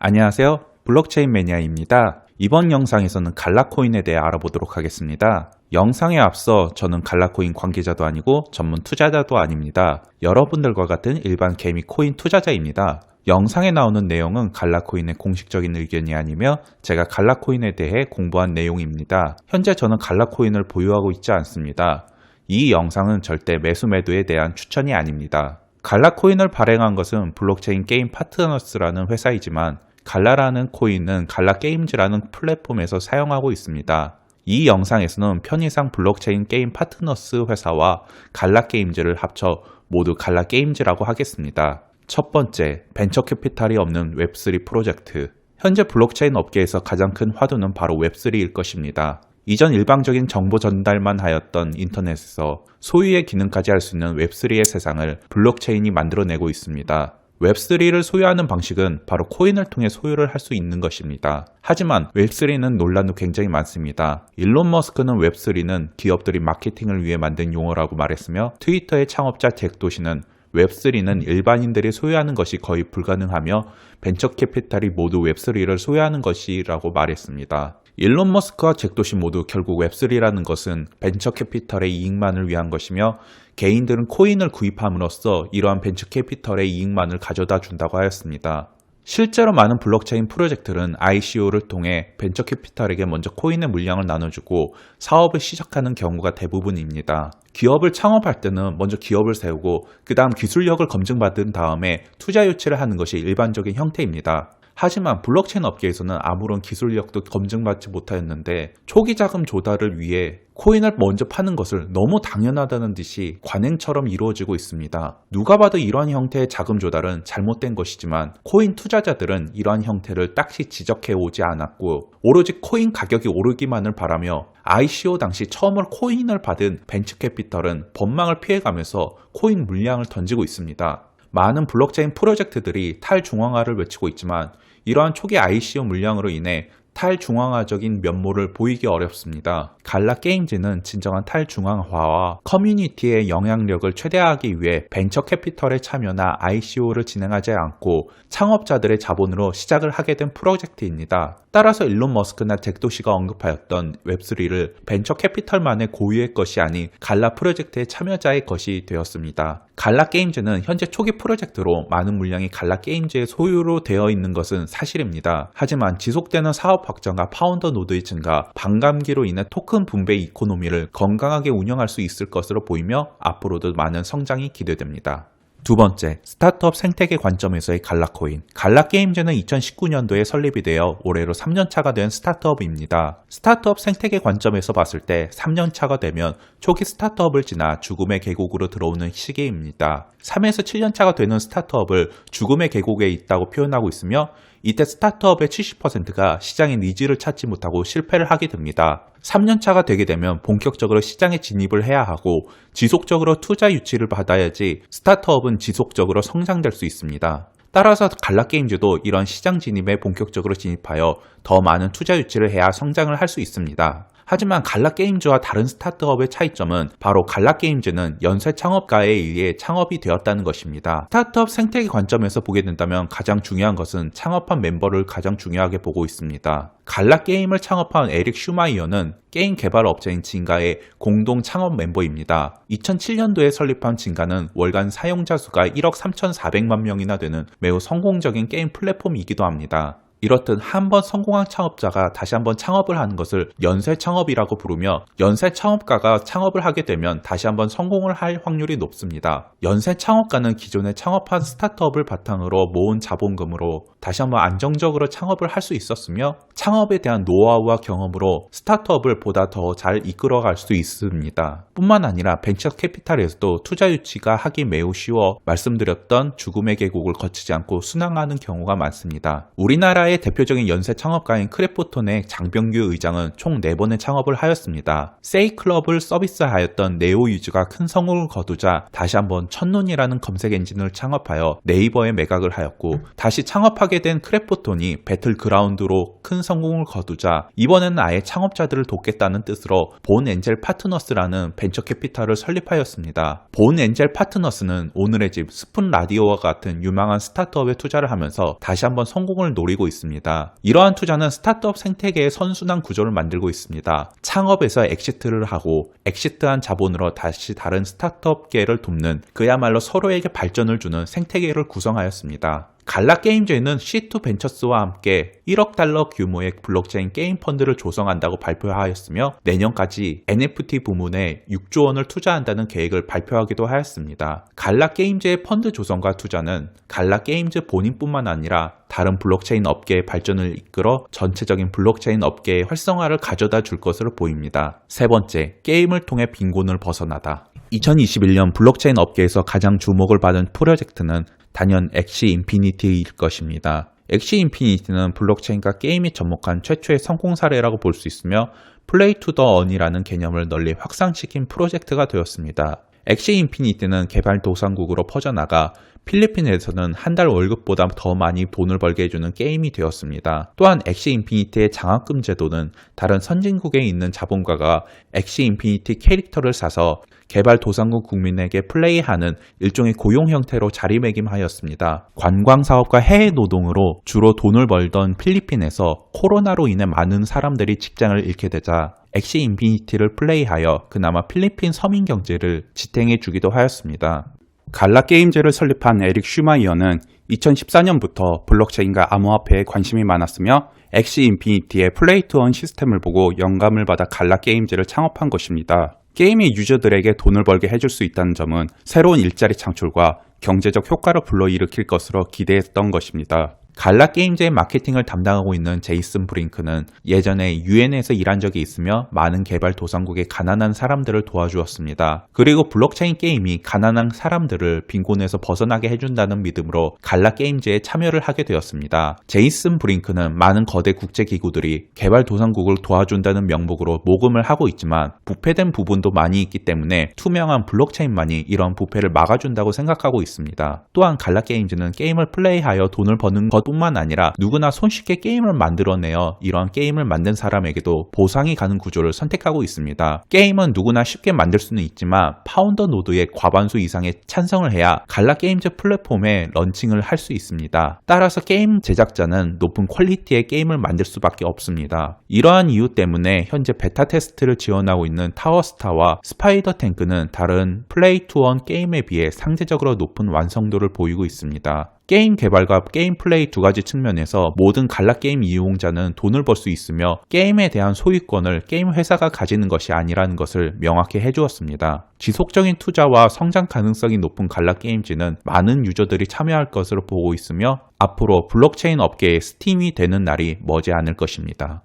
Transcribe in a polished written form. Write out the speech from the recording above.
안녕하세요. 블록체인 매니아입니다. 이번 영상에서는 갈라코인에 대해 알아보도록 하겠습니다. 영상에 앞서 저는 갈라코인 관계자도 아니고 전문 투자자도 아닙니다. 여러분들과 같은 일반 개미 코인 투자자입니다. 영상에 나오는 내용은 갈라코인의 공식적인 의견이 아니며 제가 갈라코인에 대해 공부한 내용입니다. 현재 저는 갈라코인을 보유하고 있지 않습니다. 이 영상은 절대 매수 매도에 대한 추천이 아닙니다. 갈라코인을 발행한 것은 블록체인 게임 파트너스라는 회사이지만 갈라라는 코인은 갈라게임즈라는 플랫폼에서 사용하고 있습니다. 이 영상에서는 편의상 블록체인 게임 파트너스 회사와 갈라게임즈를 합쳐 모두 갈라게임즈라고 하겠습니다. 첫 번째, 벤처 캐피탈이 없는 웹3 프로젝트. 현재 블록체인 업계에서 가장 큰 화두는 바로 웹3일 것입니다. 이전 일방적인 정보 전달만 하였던 인터넷에서 소유의 기능까지 할 수 있는 웹3의 세상을 블록체인이 만들어내고 있습니다. 웹3를 소유하는 방식은 바로 코인을 통해 소유를 할 수 있는 것입니다. 하지만 웹3는 논란도 굉장히 많습니다. 일론 머스크는 웹3는 기업들이 마케팅을 위해 만든 용어라고 말했으며 트위터의 창업자 잭 도시는 웹3는 일반인들이 소유하는 것이 거의 불가능하며 벤처 캐피탈이 모두 웹3를 소유하는 것이라고 말했습니다. 일론 머스크와 잭 도시 모두 결국 웹3라는 것은 벤처 캐피털의 이익만을 위한 것이며 개인들은 코인을 구입함으로써 이러한 벤처 캐피털의 이익만을 가져다 준다고 하였습니다. 실제로 많은 블록체인 프로젝트는 ICO를 통해 벤처 캐피털에게 먼저 코인의 물량을 나눠주고 사업을 시작하는 경우가 대부분입니다. 기업을 창업할 때는 먼저 기업을 세우고 그 다음 기술력을 검증받은 다음에 투자 유치를 하는 것이 일반적인 형태입니다. 하지만 블록체인 업계에서는 아무런 기술력도 검증받지 못하였는데 초기 자금 조달을 위해 코인을 먼저 파는 것을 너무 당연하다는 듯이 관행처럼 이루어지고 있습니다. 누가 봐도 이러한 형태의 자금 조달은 잘못된 것이지만 코인 투자자들은 이러한 형태를 딱히 지적해 오지 않았고 오로지 코인 가격이 오르기만을 바라며 ICO 당시 처음으로 코인을 받은 벤처 캐피털은 법망을 피해가면서 코인 물량을 던지고 있습니다. 많은 블록체인 프로젝트들이 탈중앙화를 외치고 있지만 이러한 초기 ICO 물량으로 인해 탈중앙화적인 면모를 보이기 어렵습니다. 갈라게임즈는 진정한 탈중앙화와 커뮤니티의 영향력을 최대화하기 위해 벤처 캐피털의 참여나 ICO를 진행하지 않고 창업자들의 자본으로 시작을 하게 된 프로젝트입니다. 따라서 일론 머스크나 잭 도시가 언급하였던 웹3를 벤처 캐피털만의 고유의 것이 아닌 갈라 프로젝트의 참여자의 것이 되었습니다. 갈라게임즈는 현재 초기 프로젝트로 많은 물량이 갈라게임즈의 소유로 되어 있는 것은 사실입니다. 하지만 지속되는 사업 확장과 파운더 노드의 증가, 반감기로 인해 토큰 분배 이코노미를 건강하게 운영할 수 있을 것으로 보이며 앞으로도 많은 성장이 기대됩니다. 두 번째, 스타트업 생태계 관점에서의 갈라코인. 갈라게임즈는 2019년도에 설립이 되어 올해로 3년차가 된 스타트업입니다. 스타트업 생태계 관점에서 봤을 때 3년차가 되면 초기 스타트업을 지나 죽음의 계곡으로 들어오는 시기입니다. 3에서 7년차가 되는 스타트업을 죽음의 계곡에 있다고 표현하고 있으며 이때 스타트업의 70%가 시장의 니즈를 찾지 못하고 실패를 하게 됩니다. 3년차가 되게 되면 본격적으로 시장에 진입을 해야 하고 지속적으로 투자 유치를 받아야지 스타트업은 지속적으로 성장될 수 있습니다. 따라서 갈라게임즈도 이런 시장 진입에 본격적으로 진입하여 더 많은 투자 유치를 해야 성장을 할 수 있습니다. 하지만 갈라게임즈와 다른 스타트업의 차이점은 바로 갈라게임즈는 연쇄 창업가에 의해 창업이 되었다는 것입니다. 스타트업 생태계 관점에서 보게 된다면 가장 중요한 것은 창업한 멤버를 가장 중요하게 보고 있습니다. 갈라게임을 창업한 에릭 슈마이어는 게임 개발 업체인 진가의 공동 창업 멤버입니다. 2007년도에 설립한 진가는 월간 사용자 수가 1억 3,400만 명이나 되는 매우 성공적인 게임 플랫폼이기도 합니다. 이렇듯 한번 성공한 창업자가 다시 한번 창업을 하는 것을 연쇄 창업이라고 부르며 연쇄 창업가가 창업을 하게 되면 다시 한번 성공을 할 확률이 높습니다. 연쇄 창업가는 기존에 창업한 스타트업을 바탕으로 모은 자본금으로 다시 한번 안정적으로 창업을 할 수 있었으며 창업에 대한 노하우와 경험으로 스타트업을 보다 더 잘 이끌어갈 수 있습니다. 뿐만 아니라 벤처 캐피탈에서도 투자 유치가 하기 매우 쉬워 말씀드렸던 죽음의 계곡을 거치지 않고 순항하는 경우가 많습니다. 우리나라의 대표적인 연쇄 창업가인 크래프톤의 장병규 의장은 총 4번의 창업을 하였습니다. 세이클럽을 서비스하였던 네오유즈가 큰 성공을 거두자 다시 한번 첫눈이라는 검색 엔진을 창업하여 네이버에 매각을 하였고 다시 창업하기 창업하게 된 크래프톤이 배틀그라운드로 큰 성공을 거두자 이번에는 아예 창업자들을 돕겠다는 뜻으로 본 엔젤 파트너스라는 벤처 캐피탈을 설립하였습니다. 본 엔젤 파트너스는 오늘의 집 스푼 라디오와 같은 유망한 스타트업에 투자를 하면서 다시 한번 성공을 노리고 있습니다. 이러한 투자는 스타트업 생태계의 선순환 구조를 만들고 있습니다. 창업에서 엑시트를 하고 엑시트한 자본으로 다시 다른 스타트업계를 돕는 그야말로 서로에게 발전을 주는 생태계를 구성하였습니다. 갈라게임즈는 C2 벤처스와 함께 1억 달러 규모의 블록체인 게임 펀드를 조성한다고 발표하였으며 내년까지 NFT 부문에 6조 원을 투자한다는 계획을 발표하기도 하였습니다. 갈라게임즈의 펀드 조성과 투자는 갈라게임즈 본인뿐만 아니라 다른 블록체인 업계의 발전을 이끌어 전체적인 블록체인 업계의 활성화를 가져다 줄 것으로 보입니다. 세 번째, 게임을 통해 빈곤을 벗어나다. 2021년 블록체인 업계에서 가장 주목을 받은 프로젝트는 단연 엑시 인피니티일 것입니다. 엑시 인피니티는 블록체인과 게임이 접목한 최초의 성공 사례라고 볼 수 있으며 플레이 투 더 언이라는 개념을 널리 확산시킨 프로젝트가 되었습니다. 엑시 인피니티는 개발도상국으로 퍼져나가 필리핀에서는 한 달 월급보다 더 많이 돈을 벌게 해주는 게임이 되었습니다. 또한 엑시 인피니티의 장학금 제도는 다른 선진국에 있는 자본가가 엑시 인피니티 캐릭터를 사서 개발도상국 국민에게 플레이하는 일종의 고용 형태로 자리매김하였습니다. 관광사업과 해외 노동으로 주로 돈을 벌던 필리핀에서 코로나로 인해 많은 사람들이 직장을 잃게 되자 엑시 인피니티를 플레이하여 그나마 필리핀 서민 경제를 지탱해 주기도 하였습니다. 갈라게임즈를 설립한 에릭 슈마이어는 2014년부터 블록체인과 암호화폐에 관심이 많았으며 엑시 인피니티의 플레이 투 원 시스템을 보고 영감을 받아 갈라게임즈를 창업한 것입니다. 게임이 유저들에게 돈을 벌게 해줄 수 있다는 점은 새로운 일자리 창출과 경제적 효과를 불러일으킬 것으로 기대했던 것입니다. 갈라게임즈의 마케팅을 담당하고 있는 제이슨 브링크는 예전에 유엔에서 일한 적이 있으며 많은 개발도상국의 가난한 사람들을 도와주었습니다. 그리고 블록체인 게임이 가난한 사람들을 빈곤에서 벗어나게 해준다는 믿음으로 갈라게임즈에 참여를 하게 되었습니다. 제이슨 브링크는 많은 거대 국제기구들이 개발도상국을 도와준다는 명목으로 모금을 하고 있지만 부패된 부분도 많이 있기 때문에 투명한 블록체인만이 이런 부패를 막아준다고 생각하고 있습니다. 또한 갈라게임즈는 게임을 플레이하여 돈을 버는 것 뿐만 아니라 누구나 손쉽게 게임을 만들어내어 이런 게임을 만든 사람에게도 보상이 가는 구조를 선택하고 있습니다. 게임은 누구나 쉽게 만들 수는 있지만 파운더 노드의 과반수 이상의 찬성을 해야 갈라게임즈 플랫폼에 런칭을 할 수 있습니다. 따라서 게임 제작자는 높은 퀄리티의 게임을 만들 수밖에 없습니다. 이러한 이유 때문에 현재 베타 테스트를 지원하고 있는 타워스타와 스파이더 탱크는 다른 플레이 투 원 게임에 비해 상대적으로 높은 완성도를 보이고 있습니다. 게임 개발과 게임 플레이 두 가지 측면에서 모든 갈라게임 이용자는 돈을 벌 수 있으며 게임에 대한 소유권을 게임 회사가 가지는 것이 아니라는 것을 명확히 해주었습니다. 지속적인 투자와 성장 가능성이 높은 갈라게임즈는 많은 유저들이 참여할 것으로 보고 있으며 앞으로 블록체인 업계의 스팀이 되는 날이 머지 않을 것입니다.